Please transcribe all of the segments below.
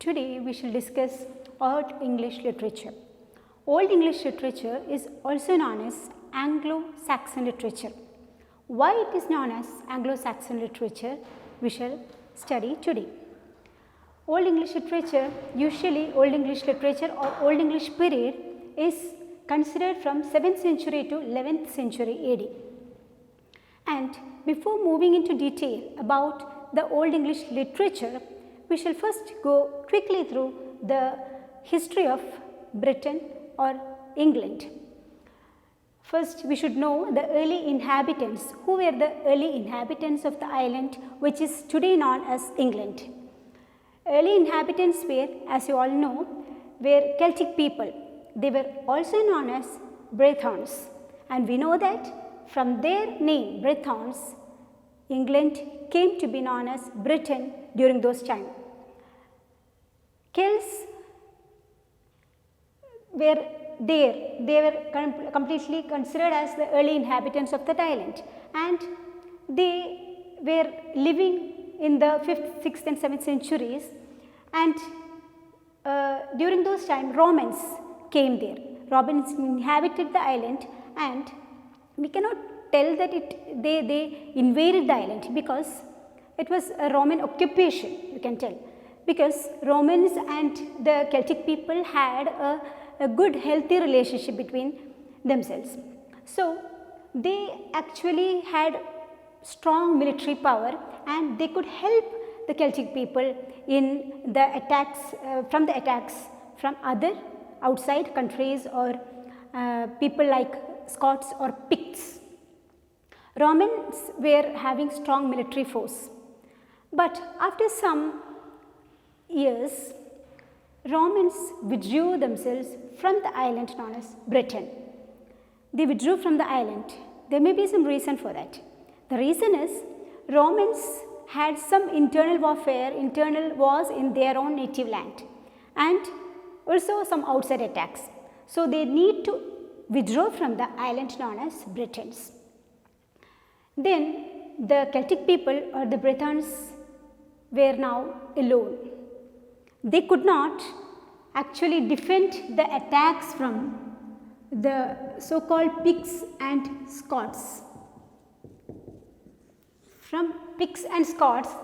Today we shall discuss Old English literature. Old English literature is also known as Anglo Saxon literature. Why it is known as Anglo Saxon literature we shall study today. Old English literature, usually Old English literature or Old English period is considered from 7th century to 11th century AD. And before moving into detail about the Old English literature, we shall first go quickly through the history of Britain or England. First, we should know the early inhabitants. Who were the early inhabitants of the island which is today known as England? Early inhabitants were, as you all know, were Celtic people. They were also known as Brythons, and we know that from their name, Brythons, England came to be known as Britain during those times. Celts were there, they were completely considered as the early inhabitants of that island, and they were living in the 5th, 6th and 7th centuries, and during those times Romans came there. Romans inhabited the island, and we cannot tell that they invaded the island because it was a Roman occupation, you can tell, because Romans and the Celtic people had a good healthy relationship between themselves. So they actually had strong military power, and they could help the Celtic people in the attacks from other outside countries or people like Scots or Picts. Romans were having strong military force, but after some years Romans withdrew themselves from the island known as Britain. They withdrew from the island. There may be some reason for that. The reason is Romans had some internal warfare, internal wars in their own native land, and also some outside attacks. So they need to withdraw from the island known as Britons. Then the Celtic people or the Brythons were now alone. They could not actually defend the attacks from the so-called Picts and Scots. From Picts and Scots,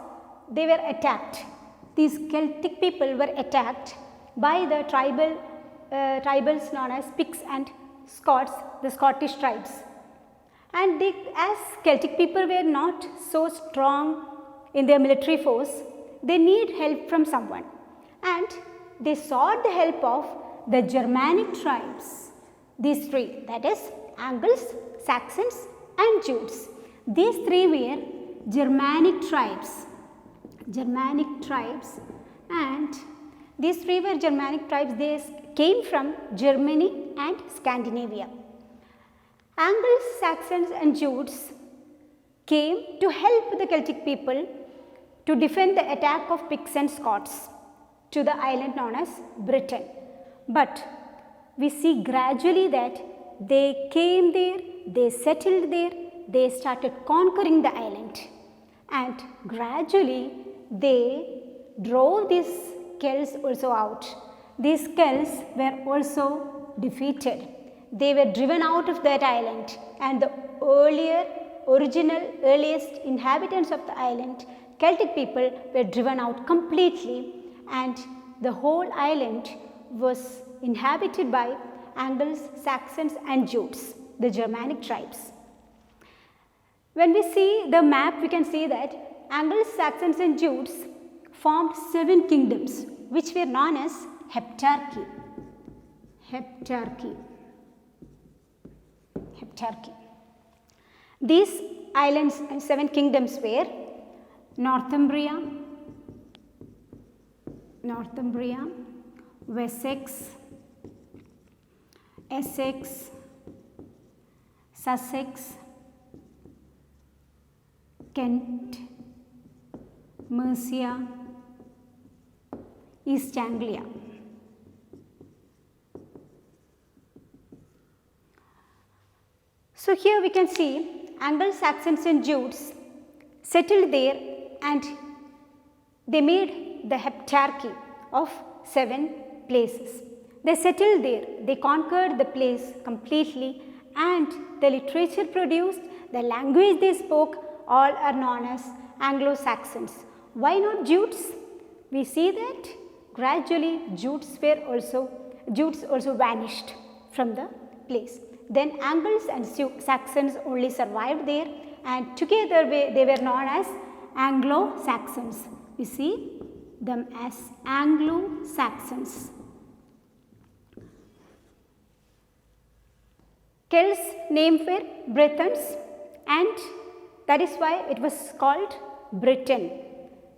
they were attacked. These Celtic people were attacked by the tribals known as Picts and Scots, the Scottish tribes. And they, as Celtic people were not so strong in their military force, they need help from someone. And they sought the help of the Germanic tribes, these three, that is Angles, Saxons and Jutes. These three were Germanic tribes, and these three were Germanic tribes. They came from Germany and Scandinavia. Angles, Saxons and Jutes came to help the Celtic people to defend the attack of Picts and Scots to the island known as Britain. But we see gradually that they came there, they settled there, they started conquering the island, and gradually they drove these Celts also out. These Celts were also defeated. They were driven out of that island, and the earliest inhabitants of the island, Celtic people, were driven out completely, and the whole island was inhabited by Angles, Saxons and Jutes, the Germanic tribes. When we see the map, we can see that Angles, Saxons and Jutes formed 7 kingdoms which were known as heptarchy. These islands and 7 kingdoms were Northumbria, Wessex, Essex, Sussex, Kent, Mercia, East Anglia. So here we can see Angles, Saxons and Jutes settled there, and they made the heptarchy of 7 places. They settled there, they conquered the place completely, and the literature produced, the language they spoke, all are known as Anglo Saxons. Why not Jutes? We see that gradually Jutes also vanished from the place. Then Angles and Saxons only survived there, and together they were known as Anglo Saxons. We see them as Anglo Saxons. Celts name were Britons, and that is why it was called Britain.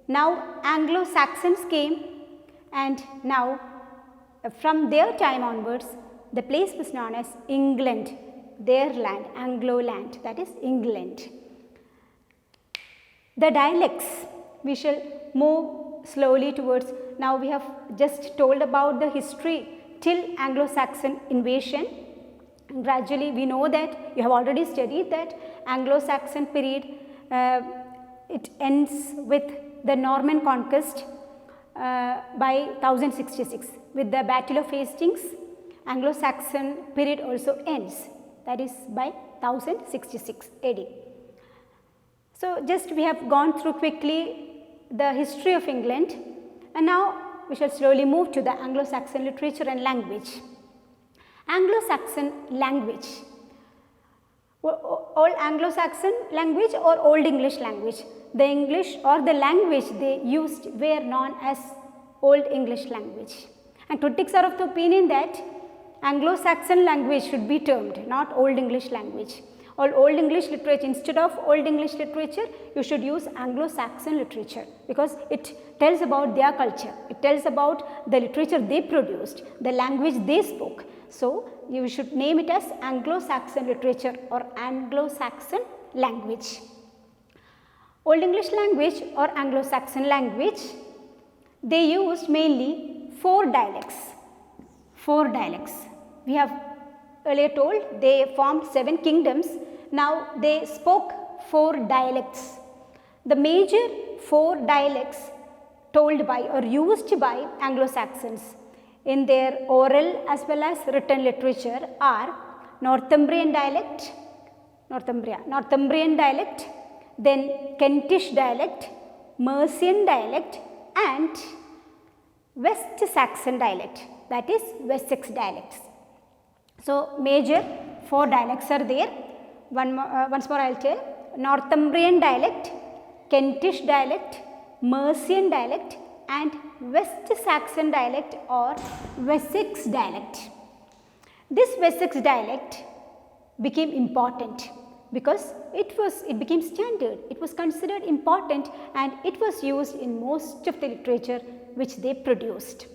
Now Anglo Saxons came, and now from their time onwards the place was known as England, their land, Anglo land, that is England. The dialects, we shall move slowly towards, now we have just told about the history till Anglo-Saxon invasion. Gradually we know that, you have already studied that Anglo-Saxon period, it ends with the Norman conquest by 1066. With the Battle of Hastings, Anglo-Saxon period also ends, that is by 1066 AD. So just we have gone through quickly the history of England, and now we shall slowly move to the Anglo-Saxon literature and language. Anglo-Saxon language, Old Anglo-Saxon language or Old English language. The English or the language they used were known as Old English language. And critics are of the opinion that Anglo-Saxon language should be termed, not Old English language. Or Old English literature, instead of Old English literature, you should use Anglo-Saxon literature, because it tells about their culture, it tells about the literature they produced, the language they spoke. So you should name it as Anglo-Saxon literature or Anglo-Saxon language. Old English language or Anglo-Saxon language, they used mainly 4 dialects. 4 dialects. We have earlier told they formed 7 kingdoms. Now they spoke 4 dialects. The major 4 dialects told by or used by Anglo-Saxons in their oral as well as written literature are Northumbrian dialect, Northumbrian dialect, then Kentish dialect, Mercian dialect, and West Saxon dialect, that is Wessex dialects. So major 4 dialects are there. Once more I will tell: Northumbrian dialect, Kentish dialect, Mercian dialect, and West Saxon dialect or Wessex dialect. This Wessex dialect became important because it became standard, it was considered important, and it was used in most of the literature which they produced.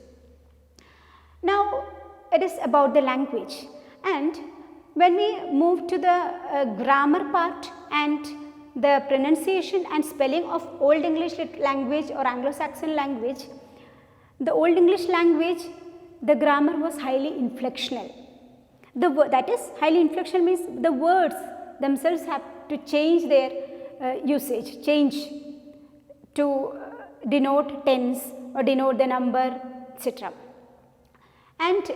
Now it is about the language, and when we move to the grammar part and the pronunciation and spelling of Old English language or Anglo-Saxon language, the Old English language, the grammar was highly inflectional. That is, highly inflectional means the words themselves have to change their usage, change to denote tense or denote the number, etc. And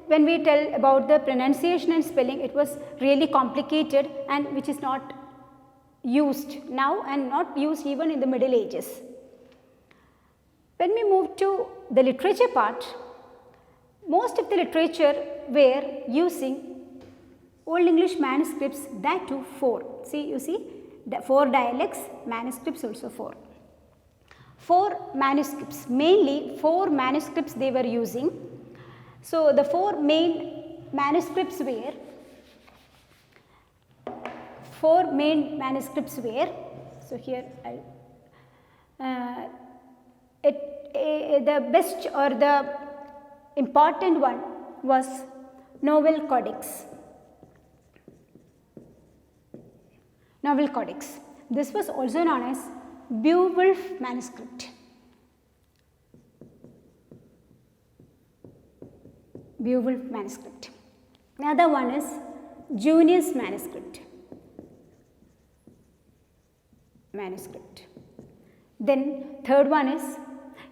when we tell about the pronunciation and spelling, it was really complicated and which is not used now and not used even in the Middle Ages. When we move to the literature part, most of the literature were using Old English manuscripts, that too 4. See, you see, the 4 dialects, manuscripts also 4. 4 manuscripts, mainly 4 manuscripts they were using. So the 4 main manuscripts were, so here the best or the important one was Novel Codex. Novel Codex. This was also known as Beowulf manuscript. Beowulf manuscript. Another one is Junius manuscript. Then third one is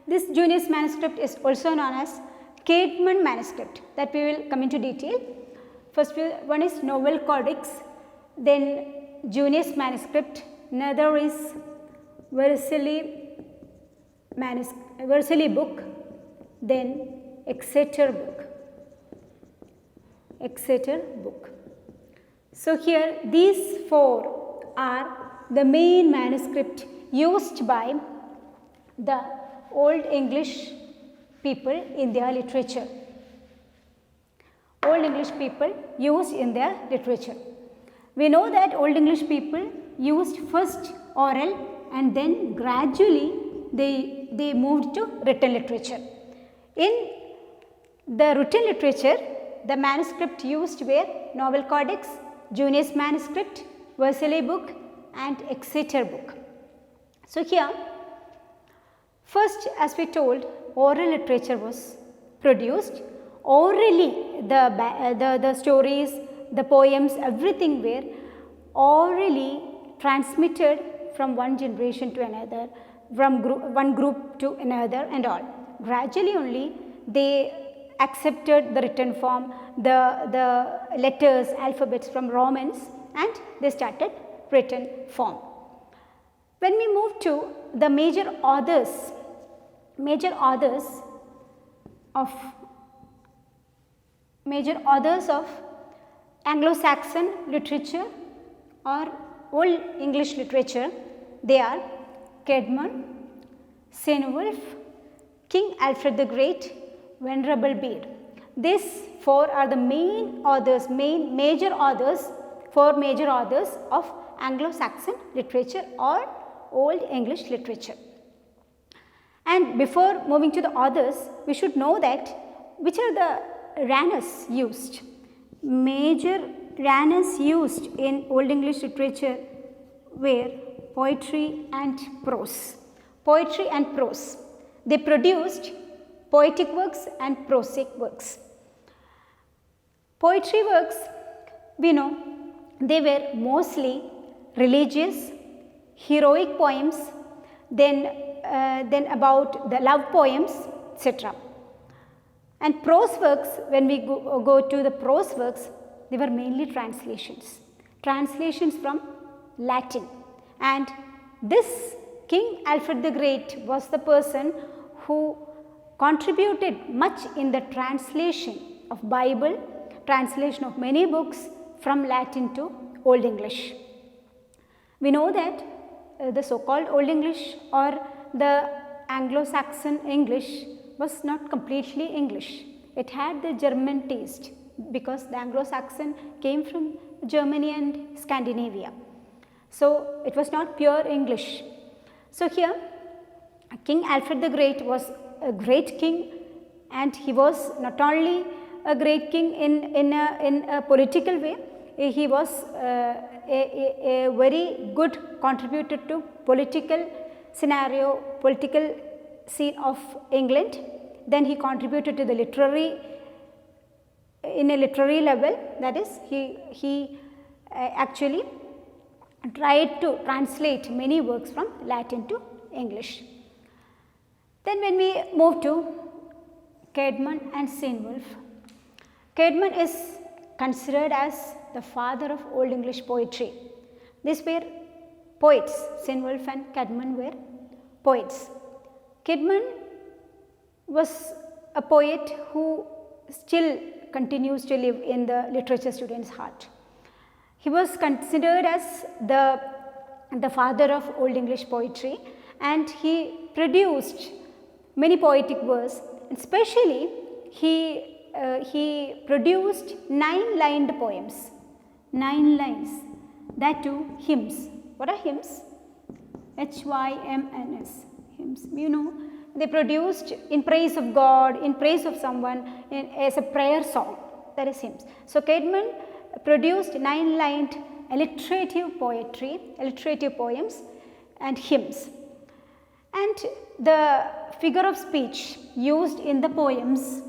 This Junius manuscript is also known as Caedmon manuscript, that we will come into detail. First one is Novel Codex, then Junius manuscript, another is Vercelli book, then Exeter book. So here these four are the main manuscript used by the Old English people in their literature. Old English people used in their literature. We know that Old English people used first oral and then gradually they moved to written literature. In the written literature, the manuscript used were Novel Codex, Junius manuscript, Vercelli book and Exeter book. So here, first as we told, oral literature was produced. Orally, the stories, the poems, everything were orally transmitted from one generation to another, from one group to another and all. Gradually only they accepted the written form, the letters, alphabets from Romans, and they started written form. When we move to the major authors of Anglo Saxon literature or Old English literature, they are Caedmon, Beowulf, King Alfred the Great, Venerable Bede. These four are the major authors of Anglo Saxon literature or Old English literature. And before moving to the authors, we should know that which are the genres used. Major genres used in Old English literature were poetry and prose. Poetry and prose. They produced poetic works and prosic works. Poetry works, we know, they were mostly religious, heroic poems, then about the love poems, etc. And prose works, when we go to the prose works, they were mainly translations from Latin. And this King Alfred the Great was the person who contributed much in the translation of Bible, translation of many books from Latin to Old English. We know that the so-called Old English or the Anglo-Saxon English was not completely English. It had the German taste because the Anglo-Saxon came from Germany and Scandinavia. So it was not pure English. So here King Alfred the Great was a great king, and he was not only a great king in a political way, he was a very good contributor to political scenario, political scene of England. Then he contributed to the literary, in a literary level, that is he actually tried to translate many works from Latin to English. Then when we move to Caedmon and Beowulf, Caedmon is considered as the father of Old English poetry. These were poets. Beowulf and Caedmon were poets. Caedmon was a poet who still continues to live in the literature student's heart. He was considered as the father of Old English poetry, and he produced many poetic verse. Especially he produced 9-lined poems, 9 lines, that too hymns. What are hymns? H-Y-M-N-S, hymns. You know, they produced in praise of God, in praise of someone, as a prayer song, that is hymns. So Caedmon produced 9-lined alliterative poetry, alliterative poems and hymns. And the figure of speech used in the poems,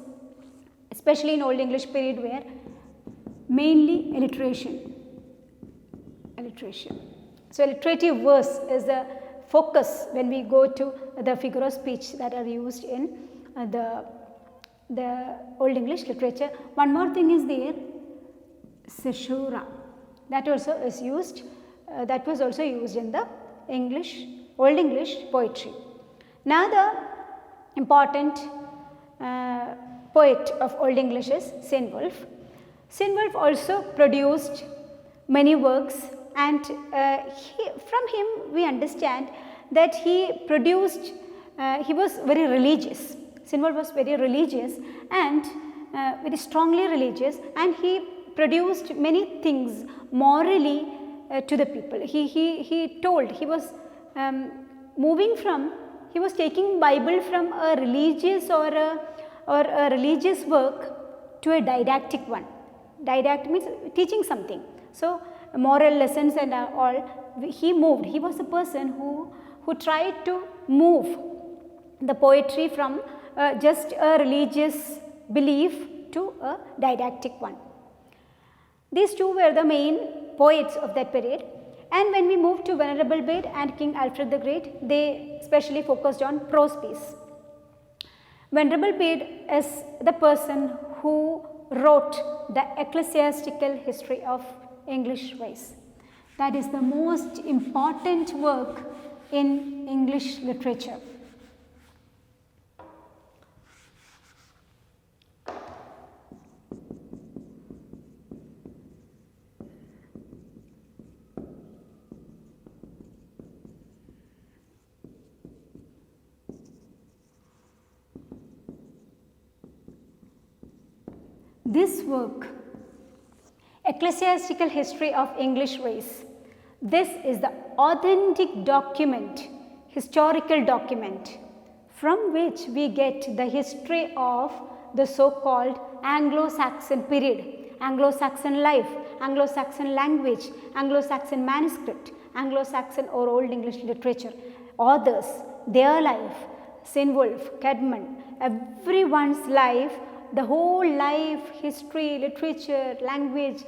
especially in Old English period, were mainly alliteration. So alliterative verse is the focus when we go to the figure of speech that are used in the Old English literature. One more thing is there, caesura, that also is used, that was also used in the Old English poetry. Another important poet of Old English is Beowulf. Beowulf also produced many works, and from him we understand that he produced, he was very religious. Beowulf was very religious and very strongly religious, and he produced many things morally to the people. He told, he was moving from, he was taking Bible from a religious or a religious work to a didactic one. Didactic means teaching something. So, moral lessons and all, he moved. He was a person who tried to move the poetry from just a religious belief to a didactic one. These two were the main poets of that period. And when we move to Venerable Bede and King Alfred the Great, they specially focused on prose piece. Venerable Bede is the person who wrote the ecclesiastical history of English race. That is the most important work in English literature. This work, Ecclesiastical History of English Race, this is the authentic document, historical document, from which we get the history of the so-called Anglo-Saxon period, Anglo-Saxon life, Anglo-Saxon language, Anglo-Saxon manuscript, Anglo-Saxon or Old English literature, authors, their life, Beowulf, Caedmon, everyone's life, the whole life, history, literature, language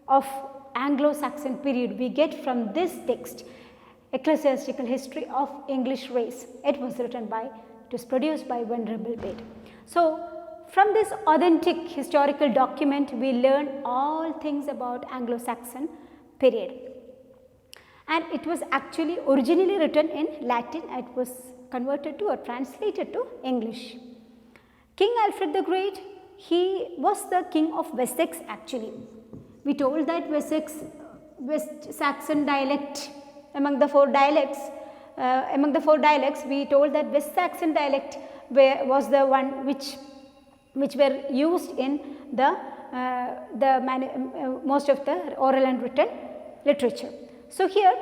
of Anglo-Saxon period we get from this text, Ecclesiastical History of English Race. It was written by, it was produced by Venerable Bede. So, from this authentic historical document we learn all things about Anglo-Saxon period. And it was actually originally written in Latin, it was converted to or translated to English. King Alfred the Great, he was the king of Wessex actually. We told that West Saxon dialect, among the four dialects, we told that West Saxon dialect was the one which were used in most of the oral and written literature. So, here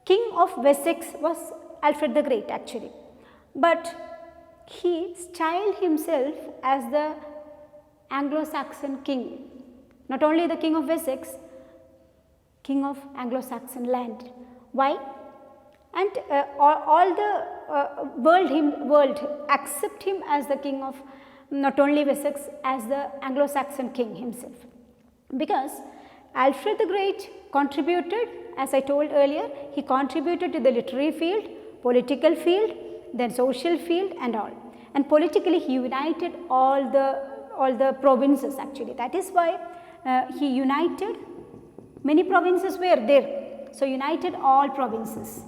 king of Wessex was Alfred the Great actually, but he styled himself as the Anglo-Saxon king, not only the king of Wessex, king of Anglo-Saxon land. Why? And all the world accept him as the king of not only Wessex, as the Anglo-Saxon king himself, because Alfred the Great contributed, as I told earlier, he contributed to the literary field, political field, then social field and all. And politically he united all the provinces actually. That is why he united, many provinces were there. So, united all provinces.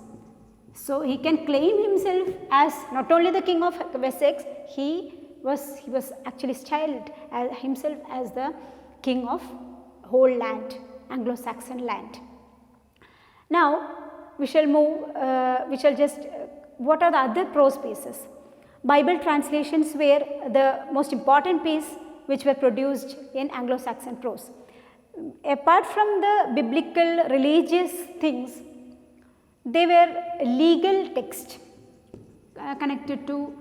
So, he can claim himself as not only the king of Wessex, he was actually styled as himself as the king of whole land, Anglo-Saxon land. Now, we shall move, what are the other prose pieces? Bible translations were the most important piece which were produced in Anglo-Saxon prose. Apart from the biblical religious things, they were legal text connected to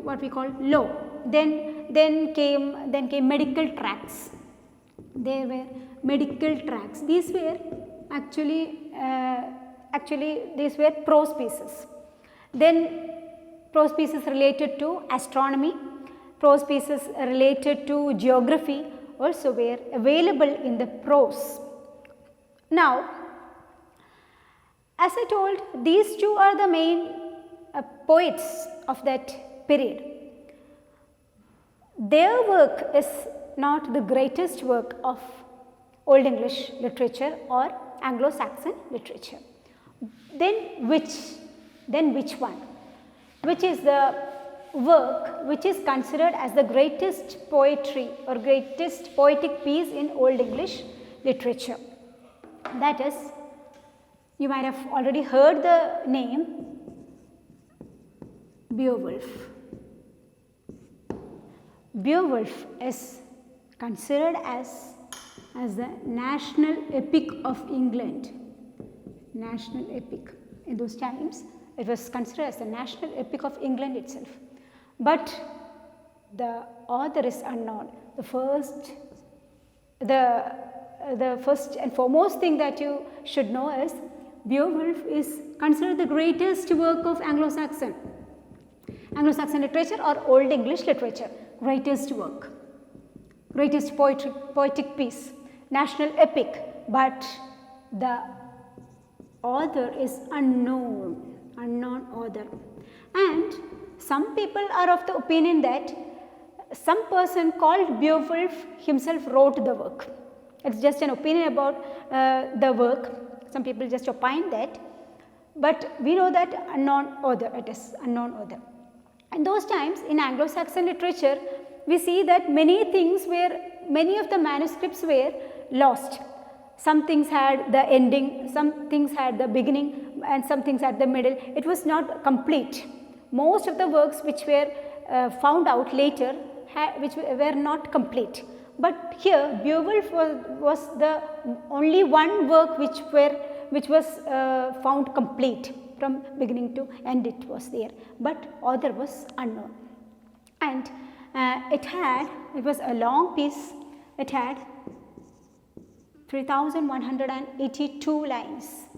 what we call law. Then came medical tracts. There were medical tracts. These were actually these were prose pieces. Then prose pieces related to astronomy, prose pieces related to geography also were available in the prose. Now, As I told, these two are the main poets of that period. Their work is not the greatest work of Old English literature or Anglo Saxon literature. Then which one? Which is the work which is considered as the greatest poetry or greatest poetic piece in Old English literature? That is, you might have already heard the name Beowulf. Beowulf is considered as the national epic of England. National epic. In those times, it was considered as the national epic of England itself. But the author is unknown. The first and foremost thing that you should know is Beowulf is considered the greatest work of Anglo-Saxon literature or Old English literature. Greatest work, greatest poetic piece, national epic, but the author is unknown author. And some people are of the opinion that some person called Beowulf himself wrote the work. It's just an opinion about the work. Some people just opine that, but we know that unknown author, it is unknown author. In those times in Anglo-Saxon literature, we see that many of the manuscripts were lost. Some things had the ending, some things had the beginning, and some things at the middle. It was not complete. Most of the works which were found out later which were not complete. But here Beowulf was the only one work which was found complete. From beginning to end it was there, but author was unknown. And it was a long piece. It had 3,182 lines.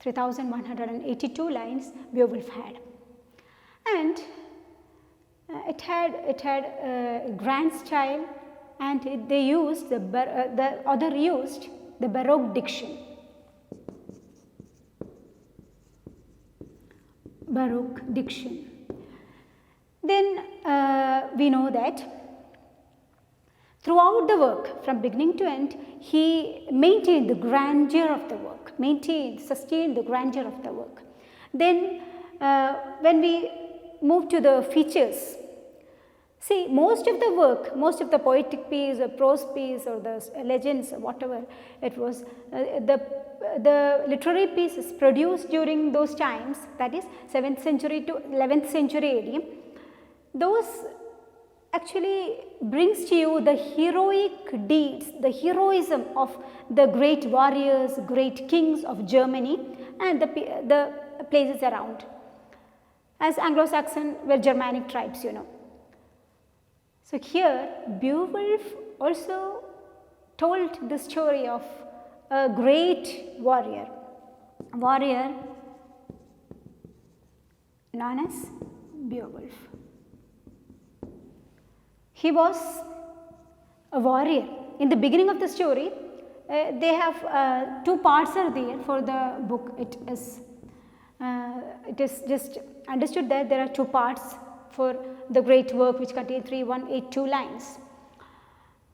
3,182 lines Beowulf had. And it had a grand style, and the author used the Baroque diction. Baroque diction. Then we know that throughout the work, from beginning to end, he maintained the grandeur of the work, sustained the grandeur of the work. Then when we move to the features, see, most of the work, most of the poetic piece or prose piece or the legends, whatever it was, the literary pieces produced during those times, that is 7th century to 11th century AD, those actually brings to you the heroic deeds, the heroism of the great warriors, great kings of Germany and the places around. As Anglo-Saxon were Germanic tribes, you know. So here Beowulf also told the story of a great warrior known as Beowulf. He was a warrior. In the beginning of the story, they have two parts are there for the book. It is just understood that there are two parts for the great work which contains 3,182 lines.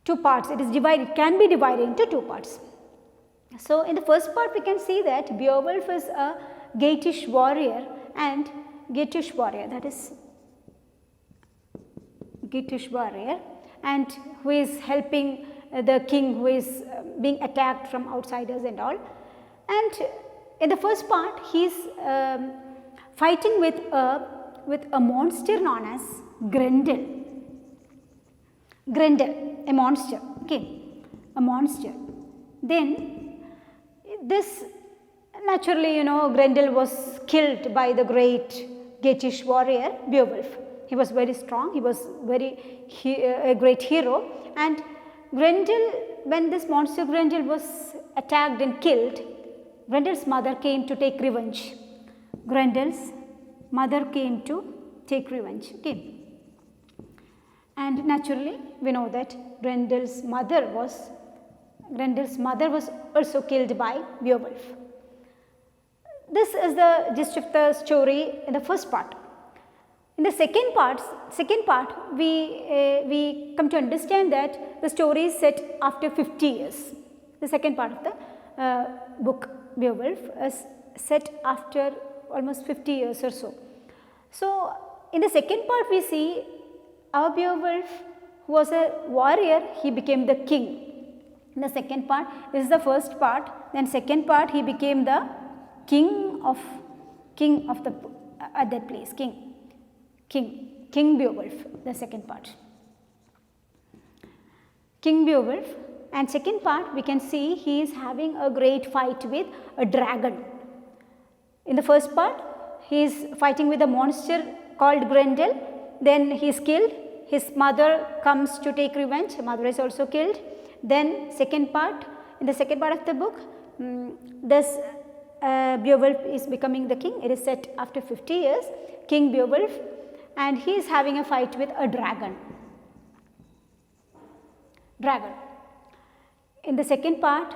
Two parts, it is divided, it can be divided into two parts. So in the first part we can see that Beowulf is a Geatish warrior, and Geatish warrior, that is Geatish warrior, and who is helping the king who is being attacked from outsiders and all. And in the first part he is fighting with a monster known as Grendel. Grendel, a monster, okay, a monster. Then this, naturally, you know, Grendel was killed by the great Geatish warrior Beowulf. He was very strong, he was a great hero, and Grendel, when this monster Grendel was attacked and killed, Grendel's mother came to take revenge. Grendel's mother came to take revenge, okay. And naturally we know that Grendel's mother was also killed by Beowulf. This is the gist of the story in the first part. In the second part, we come to understand that the story is set after 50 years. The second part of the book Beowulf is set after almost 50 years or so. So, in the second part we see our Beowulf, who was a warrior, he became the king. In the second part, this is the first part, then second part he became the king of the at that place, King Beowulf, the second part. King Beowulf, and second part we can see he is having a great fight with a dragon. In the first part he is fighting with a monster called Grendel, then he is killed, his mother comes to take revenge, mother is also killed. Then second part, in the second part of the book, this Beowulf is becoming the king. It is set after 50 years, King Beowulf, and he is having a fight with a dragon. In the second part,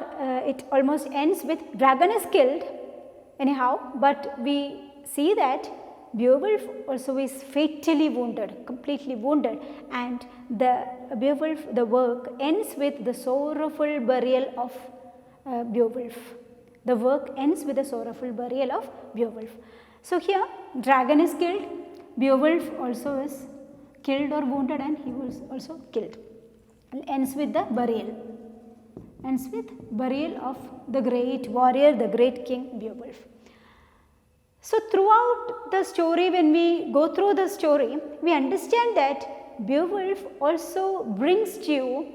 it almost ends with dragon is killed anyhow, but we see that Beowulf also is fatally wounded, completely wounded, and the Beowulf, the work ends with the sorrowful burial of Beowulf. The work ends with the sorrowful burial of Beowulf. So here dragon is killed, Beowulf also is killed or wounded, and he was also killed. And ends with the burial. Ends with burial of the great warrior, the great king Beowulf. So throughout the story, when we go through the story, we understand that Beowulf also brings to you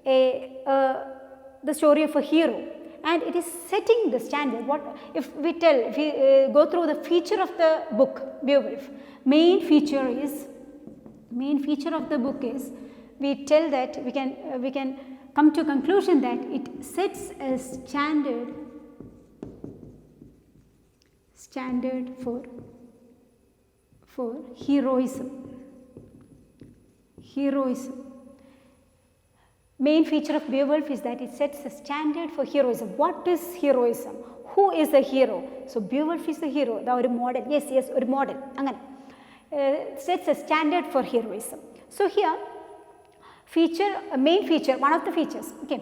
the story of a hero, and it is setting the standard. What if we go through the feature of the book Beowulf, main feature of the book is, we tell that we can come to a conclusion that it sets a standard for heroism. Main feature of Beowulf is that it sets a standard for heroism. What is heroism? Who is the hero? So Beowulf is the hero, the model. Yes, a model. Sets a standard for heroism. So here, main feature, one of the features. Okay,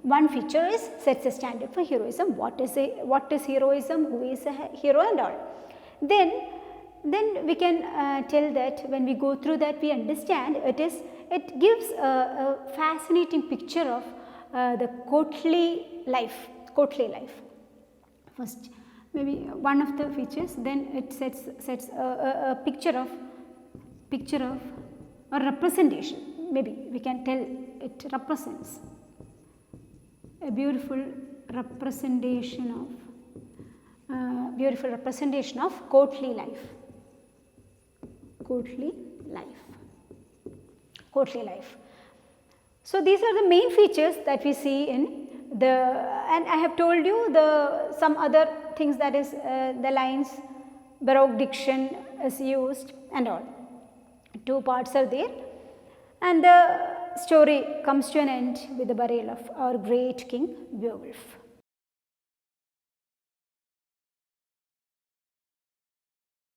one feature is sets a standard for heroism. What is heroism? Who is a hero and all. Then we can tell that when we go through that, we understand it gives a fascinating picture of the courtly life. First, maybe one of the features. Then it sets a picture of a representation. Maybe we can tell it represents a beautiful representation of courtly life. So these are the main features that we see in and I have told you some other things, that is the lines, Baroque diction is used and all. 2 parts are there, and the story comes to an end with the burial of our great king Beowulf.